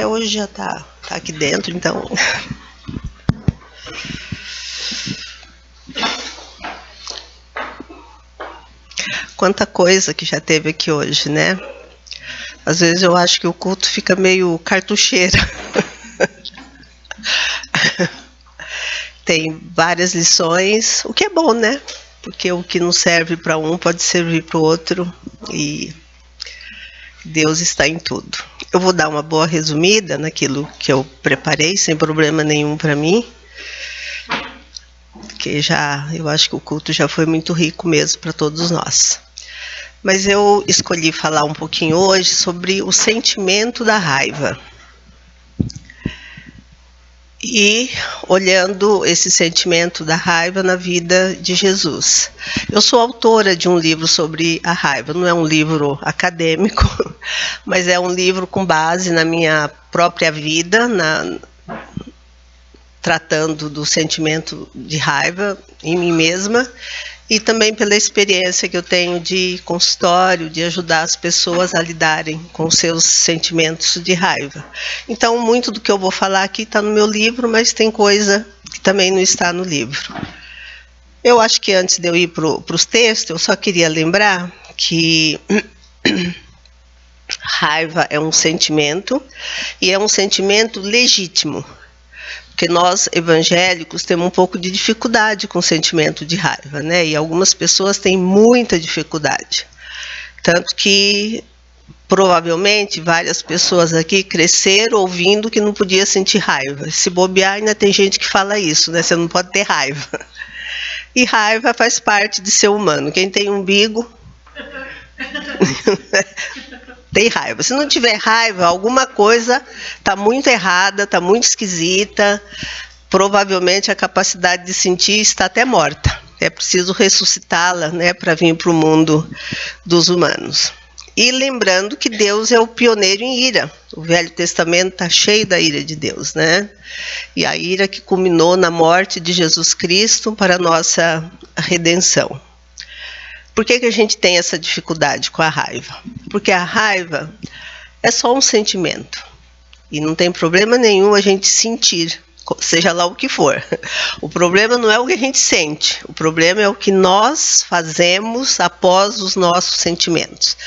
Hoje já tá aqui dentro, então. Quanta coisa que já teve aqui hoje, né? Às vezes eu acho que o culto fica meio cartucheira. Tem várias lições, o que é bom, né? Porque o que não serve para um pode servir para o outro, e Deus está em tudo. Eu vou dar uma boa resumida naquilo que eu preparei, sem problema nenhum para mim, porque eu acho que o culto já foi muito rico mesmo para todos nós. Mas eu escolhi falar um pouquinho hoje sobre o sentimento da raiva. E olhando esse sentimento da raiva na vida de Jesus. Eu sou autora de um livro sobre a raiva, não é um livro acadêmico, mas é um livro com base na minha própria vida, tratando do sentimento de raiva em mim mesma, e também pela experiência que eu tenho de consultório, de ajudar as pessoas a lidarem com seus sentimentos de raiva. Então, muito do que eu vou falar aqui está no meu livro, mas tem coisa que também não está no livro. Eu acho que antes de eu ir para os textos, eu só queria lembrar que raiva é um sentimento, e é um sentimento legítimo. Porque nós, evangélicos, temos um pouco de dificuldade com o sentimento de raiva, né? E algumas pessoas têm muita dificuldade. Tanto que, provavelmente, várias pessoas aqui cresceram ouvindo que não podia sentir raiva. Se bobear, ainda tem gente que fala isso, né? Você não pode ter raiva. E raiva faz parte de ser humano. Quem tem umbigo tem raiva. Se não tiver raiva, alguma coisa está muito errada, está muito esquisita. Provavelmente a capacidade de sentir está até morta. É preciso ressuscitá-la, né, para vir para o mundo dos humanos. E lembrando que Deus é o pioneiro em ira. O Velho Testamento está cheio da ira de Deus, né? E a ira que culminou na morte de Jesus Cristo para a nossa redenção. Por que a gente tem essa dificuldade com a raiva? Porque a raiva é só um sentimento. E não tem problema nenhum a gente sentir, seja lá o que for. O problema não é o que a gente sente. O problema é o que nós fazemos após os nossos sentimentos.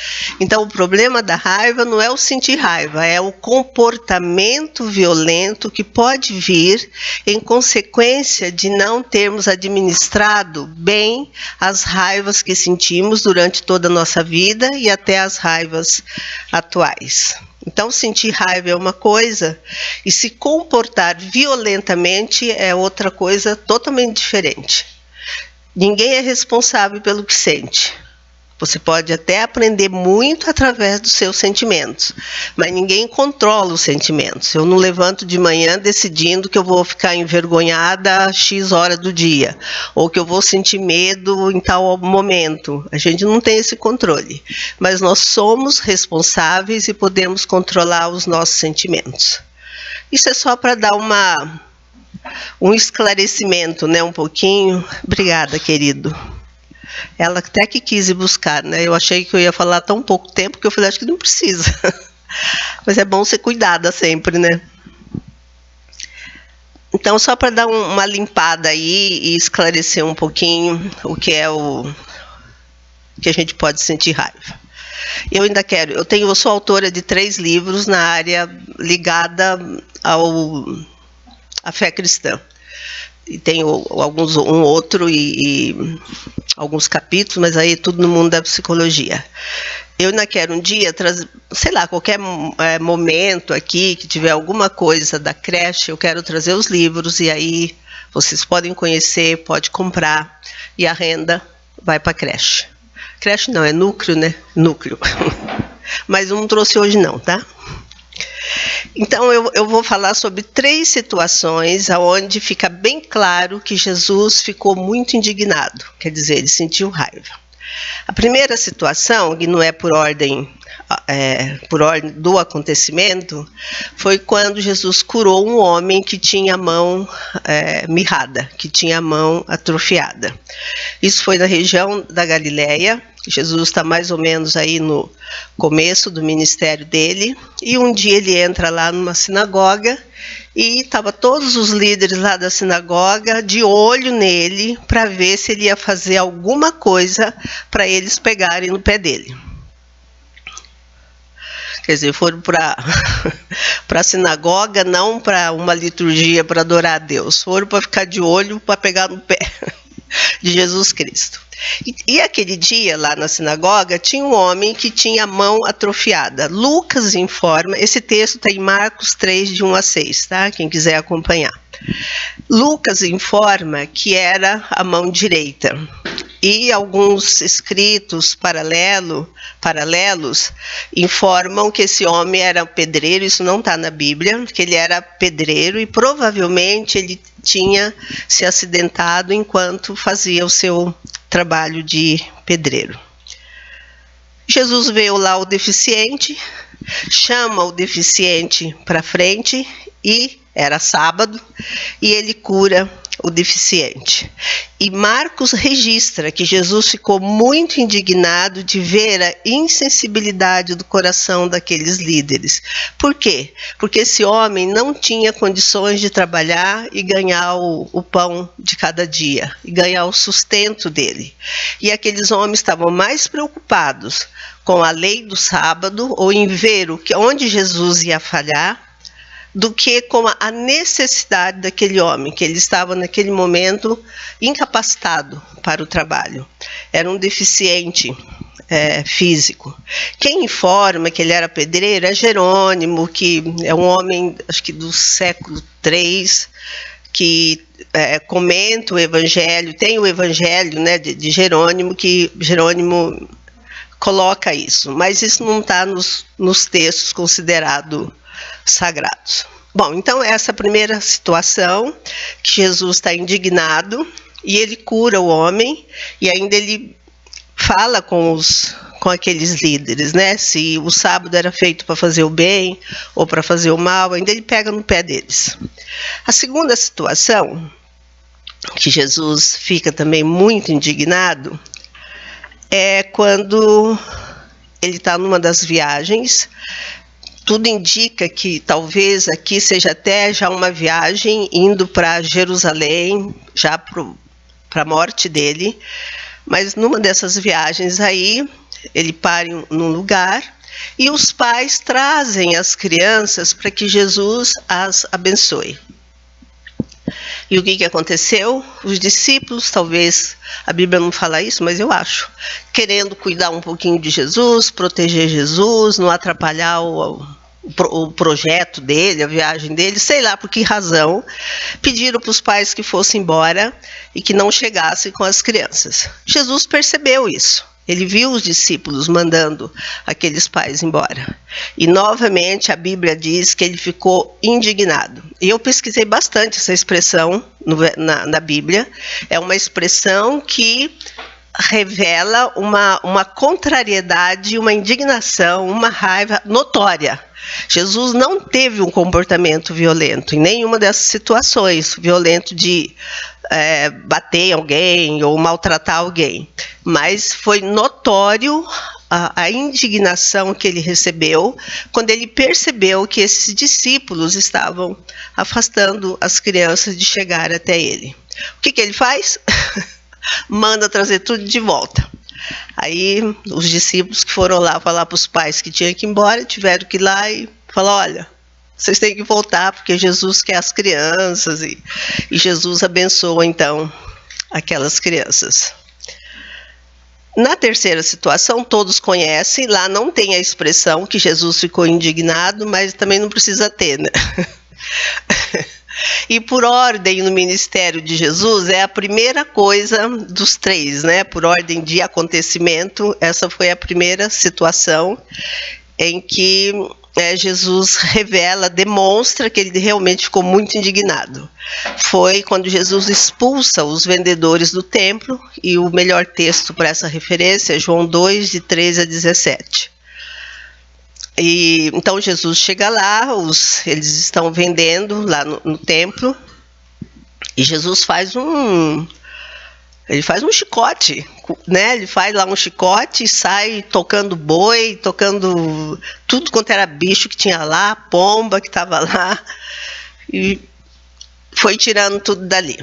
Então, o problema da raiva não é o sentir raiva, é o comportamento violento que pode vir em consequência de não termos administrado bem as raivas que sentimos durante toda a nossa vida e até as raivas atuais. Então, sentir raiva é uma coisa e se comportar violentamente é outra coisa totalmente diferente. Ninguém é responsável pelo que sente. Você pode até aprender muito através dos seus sentimentos, mas ninguém controla os sentimentos. Eu não levanto de manhã decidindo que eu vou ficar envergonhada a X hora do dia, ou que eu vou sentir medo em tal momento. A gente não tem esse controle, mas nós somos responsáveis e podemos controlar os nossos sentimentos. Isso é só para dar um esclarecimento, né, um pouquinho. Obrigada, querido. Ela até que quis ir buscar, né? Eu achei que eu ia falar tão pouco tempo que eu falei, acho que não precisa. Mas é bom ser cuidada sempre, né? Então, só para dar uma limpada aí e esclarecer um pouquinho o que é o que a gente pode sentir raiva. Eu sou autora de 3 livros na área ligada à fé cristã. E tenho um outro e alguns capítulos, mas aí tudo no mundo da psicologia. Eu ainda quero um dia trazer, sei lá, qualquer momento aqui que tiver alguma coisa da creche, eu quero trazer os livros e aí vocês podem conhecer, pode comprar e a renda vai para a creche. Creche não, é núcleo, né? Núcleo. Mas eu não trouxe hoje não, tá? Então, eu vou falar sobre 3 situações onde fica bem claro que Jesus ficou muito indignado, quer dizer, ele sentiu raiva. A primeira situação, e não é por ordem por ordem do acontecimento, foi quando Jesus curou um homem que tinha a mão mirrada, que tinha a mão atrofiada. Isso foi na região da Galileia. Jesus está mais ou menos aí no começo do ministério dele, e um dia ele entra lá numa sinagoga, e estavam todos os líderes lá da sinagoga de olho nele para ver se ele ia fazer alguma coisa para eles pegarem no pé dele. Quer dizer, foram para a sinagoga, não para uma liturgia para adorar a Deus, foram para ficar de olho para pegar no pé de Jesus Cristo. E aquele dia, lá na sinagoga, tinha um homem que tinha a mão atrofiada. Lucas informa, esse texto está em Marcos 3, de 1 a 6, tá? Quem quiser acompanhar. Lucas informa que era a mão direita. E alguns escritos paralelos informam que esse homem era pedreiro. Isso não está na Bíblia, que ele era pedreiro e provavelmente ele tinha se acidentado enquanto fazia o seu trabalho de pedreiro. Jesus veio lá o deficiente, chama o deficiente para frente, e era sábado, e ele cura o deficiente. E Marcos registra que Jesus ficou muito indignado de ver a insensibilidade do coração daqueles líderes. Por quê? Porque esse homem não tinha condições de trabalhar e ganhar o pão de cada dia, e ganhar o sustento dele. E aqueles homens estavam mais preocupados com a lei do sábado, ou em ver onde Jesus ia falhar, do que com a necessidade daquele homem, que ele estava naquele momento incapacitado para o trabalho. Era um deficiente físico. Quem informa que ele era pedreiro é Jerônimo, que é um homem, acho que do século III, que comenta o Evangelho. Tem o Evangelho, né, de Jerônimo, que Jerônimo coloca isso, mas isso não está nos textos considerados sagrados. Bom, então essa primeira situação, que Jesus está indignado, e ele cura o homem, e ainda ele fala com aqueles líderes, né? Se o sábado era feito para fazer o bem ou para fazer o mal, ainda ele pega no pé deles. A segunda situação, que Jesus fica também muito indignado, é quando ele está numa das viagens. Tudo indica que talvez aqui seja até já uma viagem indo para Jerusalém, já para a morte dele. Mas numa dessas viagens aí, ele para num lugar e os pais trazem as crianças para que Jesus as abençoe. E o que aconteceu? Os discípulos, talvez a Bíblia não fala isso, mas eu acho, querendo cuidar um pouquinho de Jesus, proteger Jesus, não atrapalhar o projeto dele, a viagem dele, sei lá por que razão, pediram para os pais que fossem embora e que não chegassem com as crianças. Jesus percebeu isso. Ele viu os discípulos mandando aqueles pais embora. E novamente a Bíblia diz que ele ficou indignado. E eu pesquisei bastante essa expressão na Bíblia. É uma expressão que revela uma contrariedade, uma indignação, uma raiva notória. Jesus não teve um comportamento violento em nenhuma dessas situações, violento de bater em alguém ou maltratar alguém, mas foi notório a indignação que ele recebeu quando ele percebeu que esses discípulos estavam afastando as crianças de chegar até ele. O que ele faz? Manda trazer tudo de volta. Aí os discípulos que foram lá falar para os pais que tinham que ir embora, tiveram que ir lá e falar, olha, vocês têm que voltar porque Jesus quer as crianças, e Jesus abençoa então aquelas crianças. Na terceira situação, todos conhecem, lá não tem a expressão que Jesus ficou indignado, mas também não precisa ter, né? E por ordem no ministério de Jesus, é a primeira coisa dos três, né? Por ordem de acontecimento, essa foi a primeira situação em que Jesus revela, demonstra que ele realmente ficou muito indignado. Foi quando Jesus expulsa os vendedores do templo, e o melhor texto para essa referência é João 2, de 13 a 17. E então Jesus chega lá, eles estão vendendo lá no templo, e Jesus faz um chicote, né? Ele faz lá um chicote e sai tocando boi, tocando tudo quanto era bicho que tinha lá, pomba que estava lá, e foi tirando tudo dali.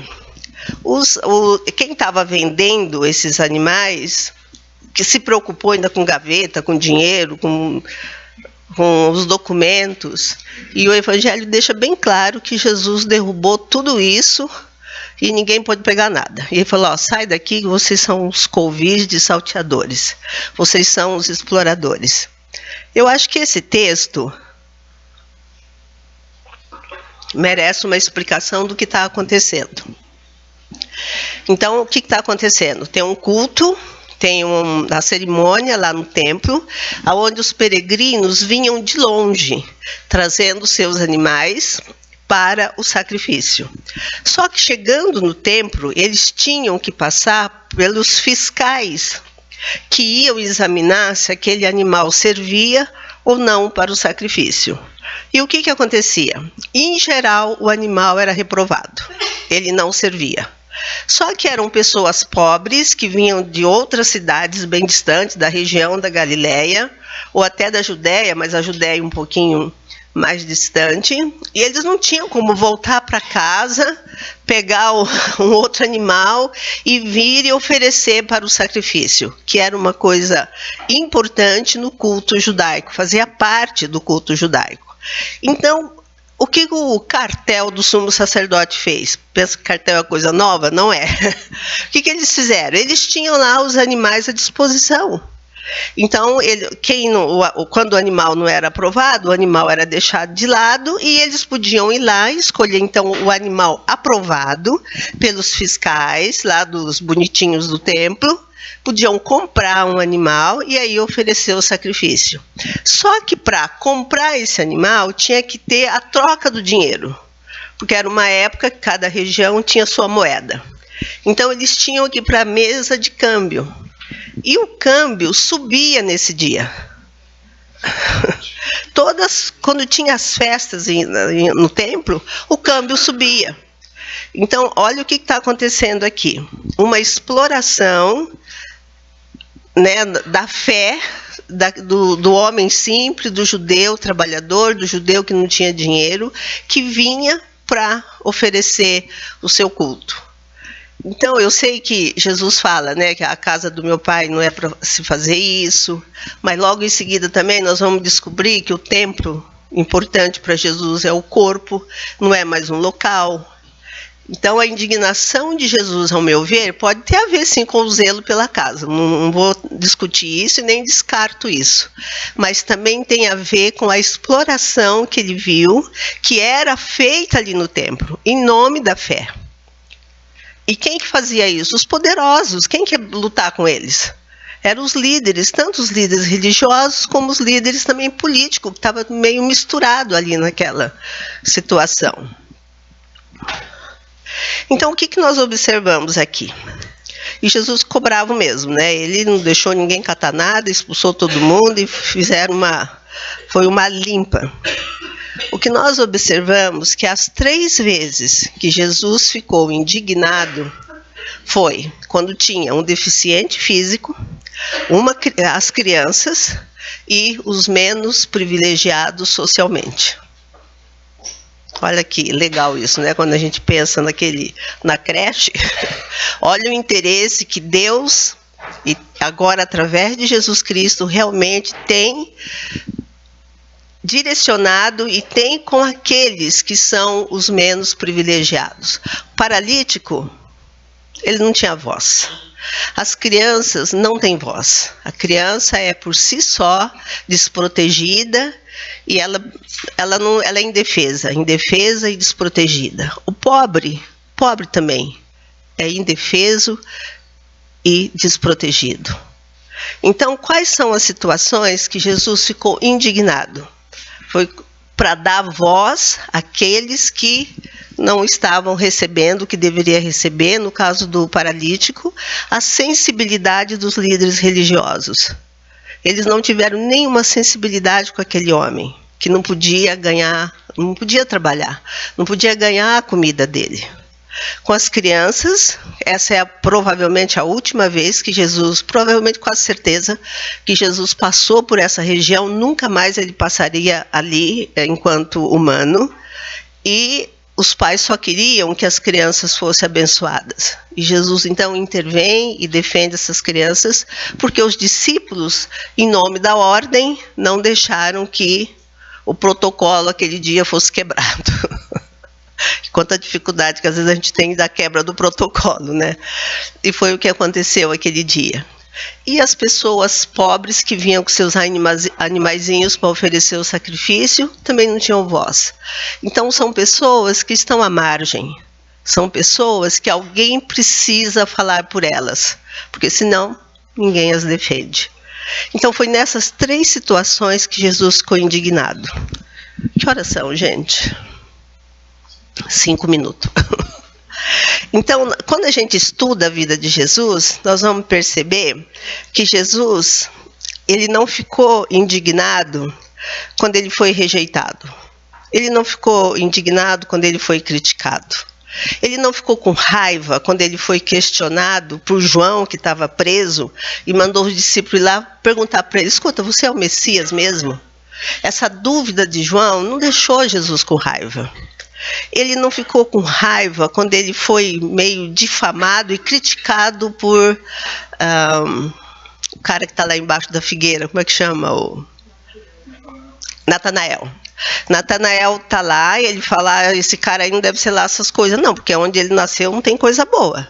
Quem estava vendendo esses animais, que se preocupou ainda com gaveta, com dinheiro, com os documentos, e o Evangelho deixa bem claro que Jesus derrubou tudo isso e ninguém pôde pegar nada. E ele falou, ó, sai daqui, vocês são os couvis de salteadores, vocês são os exploradores. Eu acho que esse texto merece uma explicação do que está acontecendo. Então, o que está acontecendo? Tem um culto, tem uma cerimônia lá no templo, onde os peregrinos vinham de longe, trazendo seus animais para o sacrifício. Só que chegando no templo, eles tinham que passar pelos fiscais, que iam examinar se aquele animal servia ou não para o sacrifício. E o que acontecia? Em geral, o animal era reprovado, ele não servia. Só que eram pessoas pobres que vinham de outras cidades bem distantes da região da Galileia, ou até da Judéia, mas a Judéia um pouquinho mais distante, e eles não tinham como voltar para casa, pegar um outro animal e vir e oferecer para o sacrifício, que era uma coisa importante no culto judaico, fazia parte do culto judaico. Então, o que o cartel do sumo sacerdote fez? Pensa que cartel é coisa nova? Não é. O que eles fizeram? Eles tinham lá os animais à disposição. Então, quando o animal não era aprovado, o animal era deixado de lado e eles podiam ir lá e escolher então o animal aprovado pelos fiscais, lá dos bonitinhos do templo, podiam comprar um animal e aí oferecer o sacrifício. Só que para comprar esse animal tinha que ter a troca do dinheiro, porque era uma época que cada região tinha sua moeda. Então eles tinham que ir para a mesa de câmbio. E o câmbio subia nesse dia. Quando tinha as festas no templo, o câmbio subia. Então, olha o que está acontecendo aqui. Uma exploração, né, da fé do homem simples, do judeu trabalhador, do judeu que não tinha dinheiro, que vinha para oferecer o seu culto. Então, eu sei que Jesus fala, né, que a casa do meu pai não é para se fazer isso, mas logo em seguida também nós vamos descobrir que o templo importante para Jesus é o corpo, não é mais um local. Então, a indignação de Jesus, ao meu ver, pode ter a ver, sim, com o zelo pela casa. Não vou discutir isso e nem descarto isso. Mas também tem a ver com a exploração que ele viu, que era feita ali no templo, em nome da fé. E quem que fazia isso? Os poderosos. Quem que ia lutar com eles? Eram os líderes, tanto os líderes religiosos como os líderes também políticos, que estavam meio misturado ali naquela situação. Então, o que nós observamos aqui? E Jesus cobrava mesmo, né? Ele não deixou ninguém catar nada, expulsou todo mundo e foi uma limpa. O que nós observamos que as 3 vezes que Jesus ficou indignado foi quando tinha um deficiente físico, as crianças e os menos privilegiados socialmente. Olha que legal isso, né? Quando a gente pensa na creche, olha o interesse que Deus, e agora através de Jesus Cristo, realmente tem direcionado e tem com aqueles que são os menos privilegiados. O paralítico, ele não tinha voz. As crianças não têm voz. A criança é por si só desprotegida e ela é indefesa e desprotegida. O pobre também é indefeso e desprotegido. Então, quais são as situações que Jesus ficou indignado? Foi para dar voz àqueles que não estavam recebendo o que deveria receber, no caso do paralítico, a sensibilidade dos líderes religiosos, Eles não tiveram nenhuma sensibilidade com aquele homem, que não podia ganhar, não podia trabalhar, não podia ganhar a comida dele. Com as crianças, essa é provavelmente a última vez que Jesus, provavelmente quase certeza, que Jesus passou por essa região, nunca mais ele passaria ali enquanto humano, e os pais só queriam que as crianças fossem abençoadas. E Jesus então intervém e defende essas crianças, porque os discípulos, em nome da ordem, não deixaram que o protocolo aquele dia fosse quebrado. Quanta dificuldade que às vezes a gente tem da quebra do protocolo, né? E foi o que aconteceu aquele dia. E as pessoas pobres que vinham com seus animaizinhos para oferecer o sacrifício também não tinham voz. Então são pessoas que estão à margem. São pessoas que alguém precisa falar por elas, porque senão ninguém as defende. Então foi nessas 3 situações que Jesus ficou indignado. Que horas são, gente? 5 minutos. Então, quando a gente estuda a vida de Jesus, nós vamos perceber que Jesus, ele não ficou indignado quando ele foi rejeitado. Ele não ficou indignado quando ele foi criticado. Ele não ficou com raiva quando ele foi questionado por João, que estava preso, e mandou os discípulos ir lá perguntar para ele: escuta, você é o Messias mesmo? Essa dúvida de João não deixou Jesus com raiva. Ele não ficou com raiva quando ele foi meio difamado e criticado por o cara que está lá embaixo da figueira, como é que chama? O Natanael. Natanael está lá e ele fala: esse cara aí não deve ser lá essas coisas. Não, porque onde ele nasceu não tem coisa boa.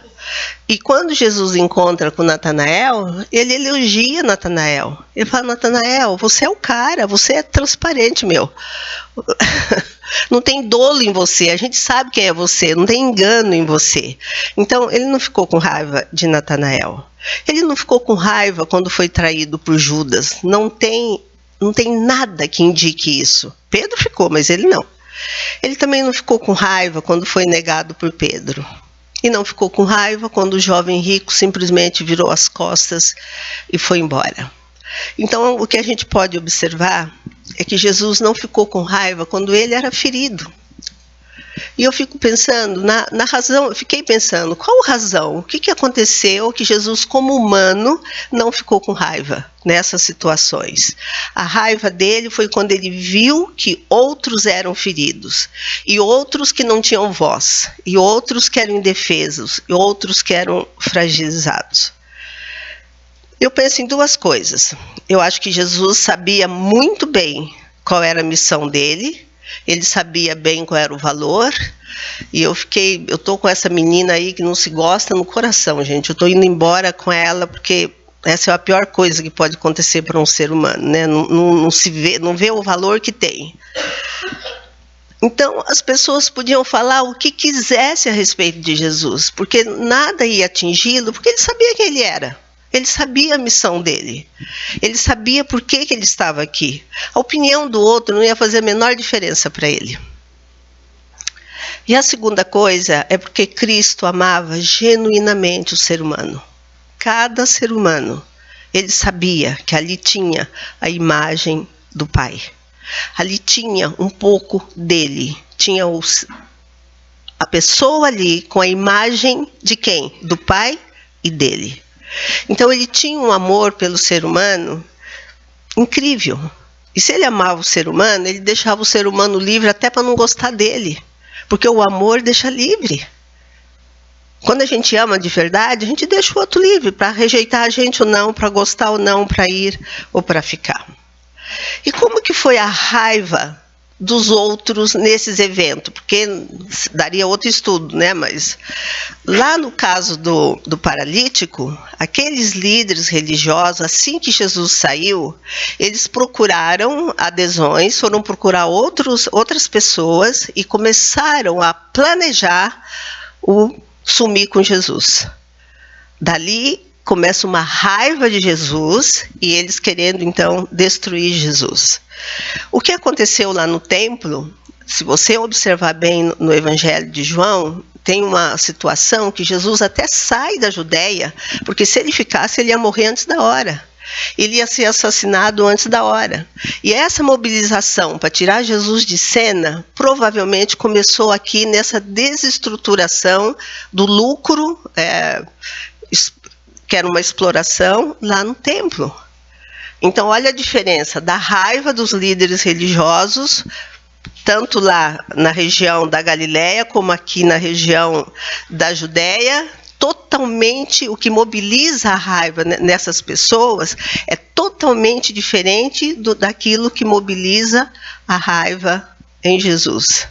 E quando Jesus encontra com Natanael, ele elogia Natanael. Ele fala: Natanael, você é o cara, você é transparente, meu. Não tem dolo em você, a gente sabe quem é você, não tem engano em você. Então, ele não ficou com raiva de Natanael. Ele não ficou com raiva quando foi traído por Judas. Não tem nada que indique isso. Pedro ficou, mas ele não. Ele também não ficou com raiva quando foi negado por Pedro. E não ficou com raiva quando o jovem rico simplesmente virou as costas e foi embora. Então, o que a gente pode observar é que Jesus não ficou com raiva quando ele era ferido. E eu fico pensando na razão, eu fiquei pensando, qual a razão? O que aconteceu que Jesus, como humano, não ficou com raiva nessas situações? A raiva dele foi quando ele viu que outros eram feridos, e outros que não tinham voz, e outros que eram indefesos, e outros que eram fragilizados. Eu penso em 2 coisas. Eu acho que Jesus sabia muito bem qual era a missão dele, ele sabia bem qual era o valor, e eu tô com essa menina aí que não se gosta no coração, gente. Eu tô indo embora com ela porque essa é a pior coisa que pode acontecer para um ser humano, né? Não vê o valor que tem. Então, as pessoas podiam falar o que quisesse a respeito de Jesus, porque nada ia atingi-lo, porque ele sabia quem ele era. Ele sabia a missão dele. Ele sabia por que ele estava aqui. A opinião do outro não ia fazer a menor diferença para ele. E a segunda coisa é porque Cristo amava genuinamente o ser humano. Cada ser humano. Ele sabia que ali tinha a imagem do Pai. Ali tinha um pouco dele. Tinha a pessoa ali com a imagem de quem? Do Pai e dele. Então ele tinha um amor pelo ser humano incrível. E se ele amava o ser humano, ele deixava o ser humano livre até para não gostar dele. Porque o amor deixa livre. Quando a gente ama de verdade, a gente deixa o outro livre para rejeitar a gente ou não, para gostar ou não, para ir ou para ficar. E como que foi a raiva dos outros nesses eventos? Porque daria outro estudo, né? Mas lá no caso do paralítico, aqueles líderes religiosos, assim que Jesus saiu, eles procuraram adesões, foram procurar outras pessoas e começaram a planejar o sumir com Jesus. Dali começa uma raiva de Jesus e eles querendo então destruir Jesus. O que aconteceu lá no templo, se você observar bem no Evangelho de João, tem uma situação que Jesus até sai da Judéia, porque se ele ficasse ele ia morrer antes da hora. Ele ia ser assassinado antes da hora. E essa mobilização para tirar Jesus de cena provavelmente começou aqui nessa desestruturação do lucro, que era uma exploração, lá no templo. Então, olha a diferença da raiva dos líderes religiosos, tanto lá na região da Galileia, como aqui na região da Judéia. Totalmente, o que mobiliza a raiva nessas pessoas é totalmente diferente daquilo que mobiliza a raiva em Jesus.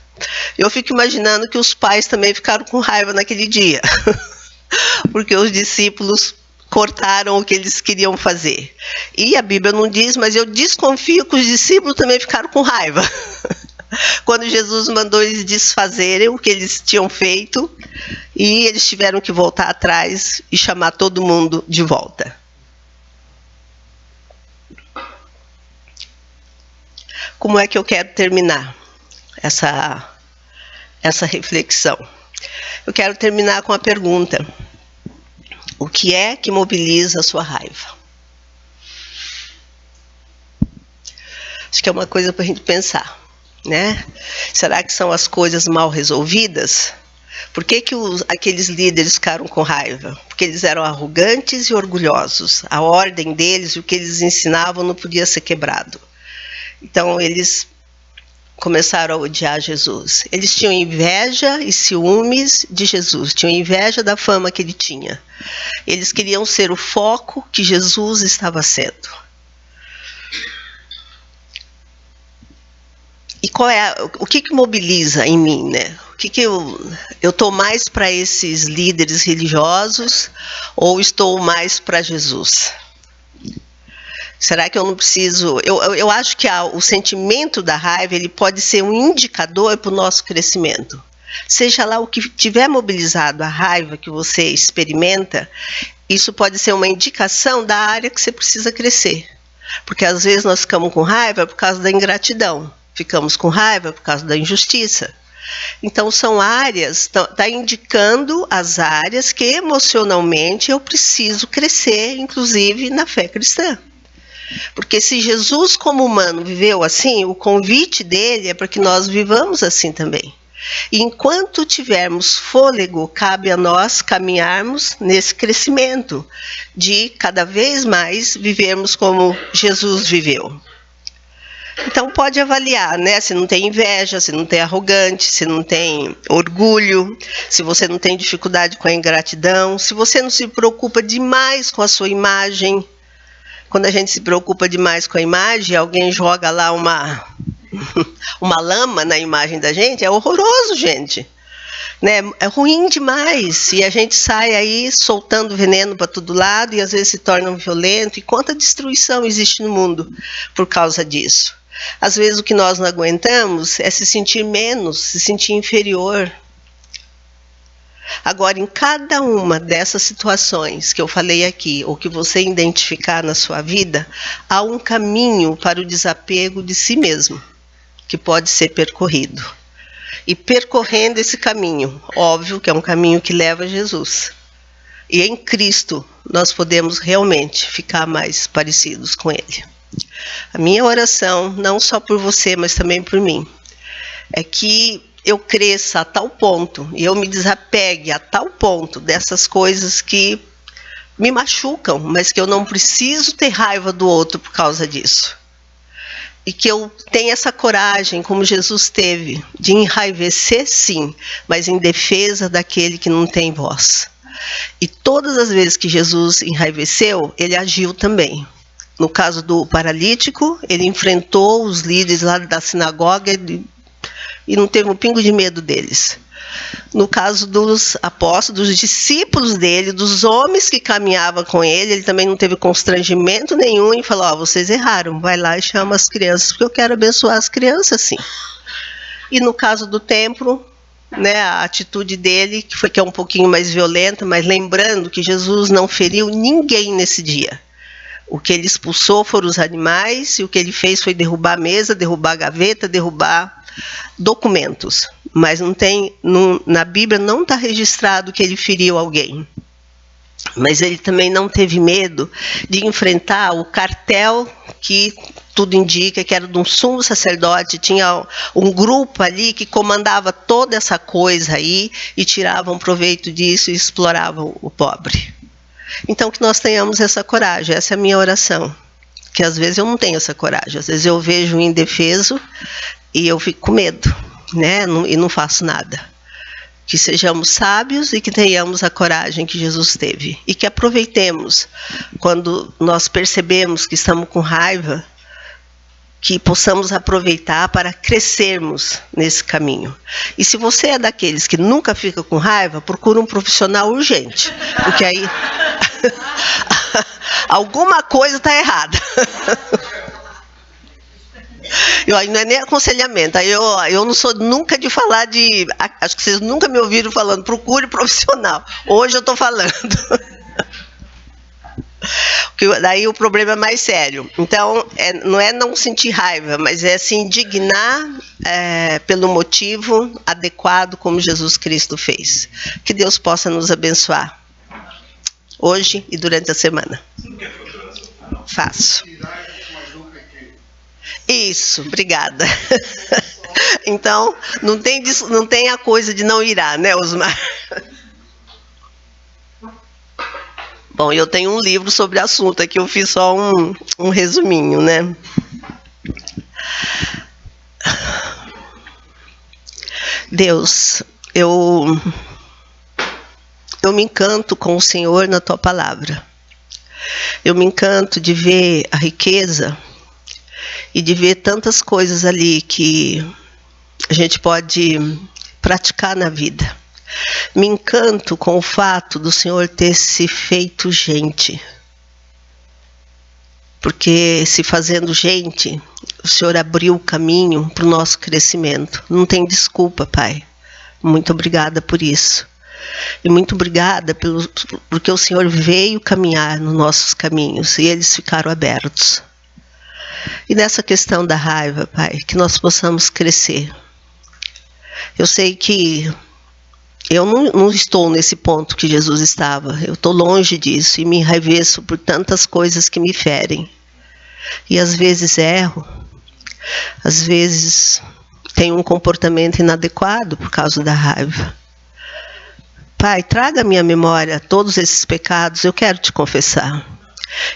Eu fico imaginando que os pais também ficaram com raiva naquele dia, porque os discípulos cortaram o que eles queriam fazer. E a Bíblia não diz, mas eu desconfio que os discípulos também ficaram com raiva. Quando Jesus mandou eles desfazerem o que eles tinham feito, e eles tiveram que voltar atrás e chamar todo mundo de volta. Como é que eu quero terminar essa reflexão? Eu quero terminar com a pergunta: o que é que mobiliza a sua raiva? Acho que é uma coisa para a gente pensar. Né? Será que são as coisas mal resolvidas? Por que aqueles líderes ficaram com raiva? Porque eles eram arrogantes e orgulhosos. A ordem deles e o que eles ensinavam não podia ser quebrado. Então eles começaram a odiar Jesus. Eles tinham inveja e ciúmes de Jesus, tinham inveja da fama que ele tinha. Eles queriam ser o foco que Jesus estava sendo. E o que mobiliza em mim, né? O que eu estou mais para esses líderes religiosos ou estou mais para Jesus? Será que eu não preciso... Eu acho que o sentimento da raiva ele pode ser um indicador para o nosso crescimento. Seja lá o que tiver mobilizado a raiva que você experimenta, isso pode ser uma indicação da área que você precisa crescer. Porque às vezes nós ficamos com raiva por causa da ingratidão. Ficamos com raiva por causa da injustiça. Então, são áreas, está indicando as áreas que emocionalmente eu preciso crescer, inclusive na fé cristã. Porque se Jesus, como humano, viveu assim, o convite dele é para que nós vivamos assim também. E enquanto tivermos fôlego, cabe a nós caminharmos nesse crescimento, de cada vez mais vivermos como Jesus viveu. Então pode avaliar, né? Se não tem inveja, se não tem arrogante, se não tem orgulho, se você não tem dificuldade com a ingratidão, se você não se preocupa demais com a sua imagem. Quando a gente se preocupa demais com a imagem, alguém joga lá uma lama na imagem da gente, é horroroso, gente. Né? É ruim demais, e a gente sai aí soltando veneno para todo lado, e às vezes se torna violento, e quanta destruição existe no mundo por causa disso. Às vezes o que nós não aguentamos é se sentir menos, se sentir inferior. Agora, em cada uma dessas situações que eu falei aqui, ou que você identificar na sua vida, há um caminho para o desapego de si mesmo, que pode ser percorrido. E percorrendo esse caminho, óbvio que é um caminho que leva a Jesus. E em Cristo nós podemos realmente ficar mais parecidos com Ele. A minha oração, não só por você, mas também por mim, é que eu cresça a tal ponto, e eu me desapegue a tal ponto dessas coisas que me machucam, mas que eu não preciso ter raiva do outro por causa disso. E que eu tenha essa coragem, como Jesus teve, de enraivecer sim, mas em defesa daquele que não tem voz. E todas as vezes que Jesus enraiveceu, ele agiu também. No caso do paralítico, ele enfrentou os líderes lá da sinagoga e não teve um pingo de medo deles. No caso dos apóstolos, dos discípulos dele, dos homens que caminhavam com ele, ele também não teve constrangimento nenhum e falou: vocês erraram, vai lá e chama as crianças, porque eu quero abençoar as crianças, sim. E no caso do templo, né, a atitude dele, que é um pouquinho mais violenta, mas lembrando que Jesus não feriu ninguém nesse dia. O que ele expulsou foram os animais, e o que ele fez foi derrubar a mesa, derrubar a gaveta, derrubar documentos. Mas na Bíblia não está registrado que ele feriu alguém. Mas ele também não teve medo de enfrentar o cartel que tudo indica que era de um sumo sacerdote, tinha um grupo ali que comandava toda essa coisa aí e tiravam proveito disso e exploravam o pobre. Então que nós tenhamos essa coragem, essa é a minha oração, que às vezes eu não tenho essa coragem, às vezes eu vejo um indefeso e eu fico com medo, né? E não faço nada. Que sejamos sábios e que tenhamos a coragem que Jesus teve. E que aproveitemos, quando nós percebemos que estamos com raiva, que possamos aproveitar para crescermos nesse caminho. E se você é daqueles que nunca fica com raiva, procura um profissional urgente. Porque aí alguma coisa está errada. Não é nem aconselhamento, eu não sou nunca de falar de... Acho que vocês nunca me ouviram falando, procure profissional. Hoje eu estou falando. Daí o problema é mais sério. Então, não é não sentir raiva, mas é se indignar pelo motivo adequado como Jesus Cristo fez. Que Deus possa nos abençoar, hoje e durante a semana. Faço. Isso, obrigada. Então, não tem a coisa de não irá, né, Osmar? Bom, eu tenho um livro sobre o assunto, aqui eu fiz só um resuminho, né? Deus, eu me encanto com o Senhor na Tua palavra. Eu me encanto de ver a riqueza e de ver tantas coisas ali que a gente pode praticar na vida. Me encanto com o fato do Senhor ter se feito gente. Porque se fazendo gente, o Senhor abriu o caminho para o nosso crescimento. Não tem desculpa, Pai. Muito obrigada por isso. E muito obrigada porque o Senhor veio caminhar nos nossos caminhos e eles ficaram abertos. E nessa questão da raiva, Pai, que nós possamos crescer. Eu sei que eu não estou nesse ponto que Jesus estava. Eu estou longe disso e me enraiveço por tantas coisas que me ferem. E às vezes erro. Às vezes tenho um comportamento inadequado por causa da raiva. Pai, traga à minha memória todos esses pecados, eu quero te confessar.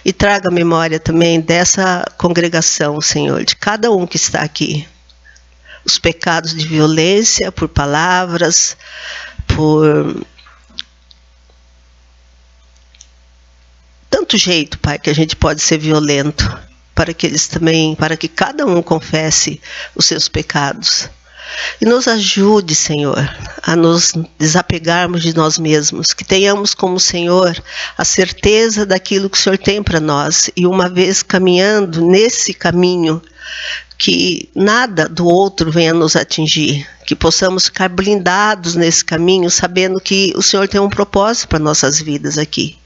E traga a memória também dessa congregação, Senhor, de cada um que está aqui. Os pecados de violência, por palavras, por tanto jeito, Pai, que a gente pode ser violento, para que cada um confesse os seus pecados. E nos ajude, Senhor, a nos desapegarmos de nós mesmos, que tenhamos como Senhor a certeza daquilo que o Senhor tem para nós. E uma vez caminhando nesse caminho, que nada do outro venha nos atingir, que possamos ficar blindados nesse caminho, sabendo que o Senhor tem um propósito para nossas vidas aqui.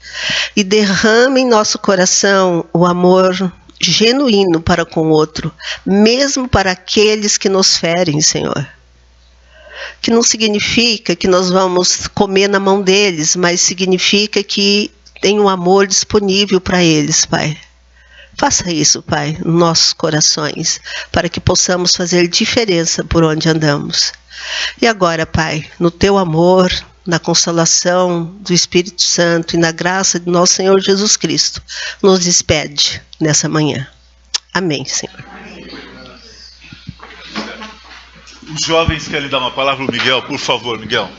E derrame em nosso coração o amor genuíno para com o outro, mesmo para aqueles que nos ferem, Senhor. Que não significa que nós vamos comer na mão deles, mas significa que tem um amor disponível para eles, Pai. Faça isso, Pai, nos nossos corações, para que possamos fazer diferença por onde andamos. E agora, Pai, no Teu amor, na consolação do Espírito Santo e na graça de nosso Senhor Jesus Cristo, nos despede nessa manhã. Amém, Senhor. Os jovens querem dar uma palavra ao Miguel, por favor, Miguel.